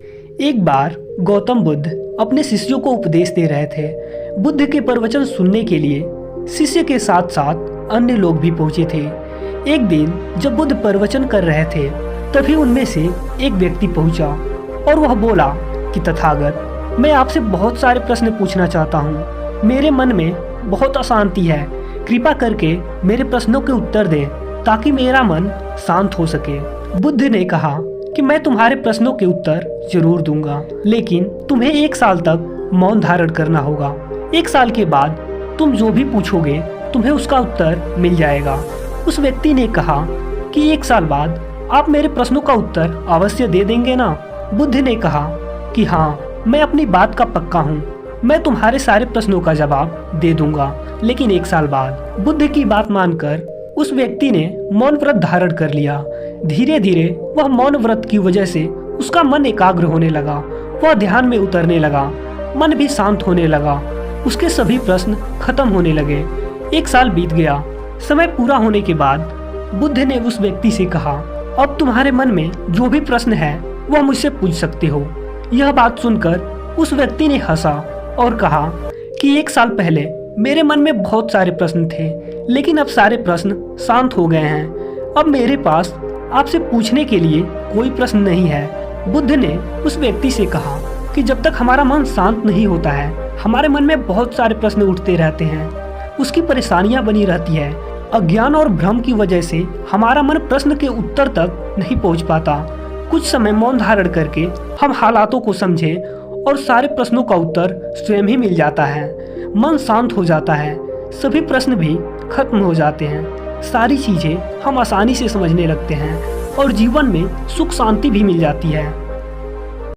एक बार गौतम बुद्ध अपने शिष्यों को उपदेश दे रहे थे। बुद्ध के प्रवचन सुनने के लिए शिष्य के साथ साथ अन्य लोग भी पहुंचे थे। एक दिन जब बुद्ध प्रवचन कर रहे थे तभी उनमें से एक व्यक्ति पहुंचा और वह बोला कि तथागत, मैं आपसे बहुत सारे प्रश्न पूछना चाहता हूँ। मेरे मन में बहुत अशांति है, कृपा करके मेरे प्रश्नों के उत्तर दें ताकि मेरा मन शांत हो सके। बुद्ध ने कहा कि मैं तुम्हारे प्रश्नों के उत्तर जरूर दूंगा, लेकिन तुम्हें 1 साल तक मौन धारण करना होगा। 1 साल के बाद तुम जो भी पूछोगे तुम्हें उसका उत्तर मिल जाएगा। उस व्यक्ति ने कहा कि 1 साल बाद आप मेरे प्रश्नों का उत्तर अवश्य दे देंगे ना? बुद्ध ने कहा कि हाँ, मैं अपनी बात का पक्का हूँ, मैं तुम्हारे सारे प्रश्नों का जवाब दे दूंगा, लेकिन 1 साल बाद। बुद्ध की बात मानकर उस व्यक्ति ने मौन व्रत धारण कर लिया। धीरे धीरे वह मौन व्रत की वजह से उसका मन एकाग्र होने लगा, वह ध्यान में उतरने लगा, मन भी शांत होने लगा, उसके सभी प्रश्न खत्म होने लगे। 1 साल बीत गया। समय पूरा होने के बाद बुद्ध ने उस व्यक्ति से कहा, अब तुम्हारे मन में जो भी प्रश्न है वह मुझसे पूछ सकते हो। यह बात सुनकर उस व्यक्ति ने हंसा और कहा कि 1 साल पहले मेरे मन में बहुत सारे प्रश्न थे, लेकिन अब सारे प्रश्न शांत हो गए हैं। अब मेरे पास आपसे पूछने के लिए कोई प्रश्न नहीं है। बुद्ध ने उस व्यक्ति से कहा कि जब तक हमारा मन शांत नहीं होता है, हमारे मन में बहुत सारे प्रश्न उठते रहते हैं, उसकी परेशानियां बनी रहती है। अज्ञान और भ्रम की वजह से हमारा मन प्रश्न के उत्तर तक नहीं पहुंच पाता। कुछ समय मौन धारण करके हम हालातों को समझें और सारे प्रश्नों का उत्तर स्वयं ही मिल जाता है। मन शांत हो जाता है, सभी प्रश्न भी खत्म हो जाते हैं, सारी चीजें हम आसानी से समझने लगते हैं और जीवन में सुख शांति भी मिल जाती है।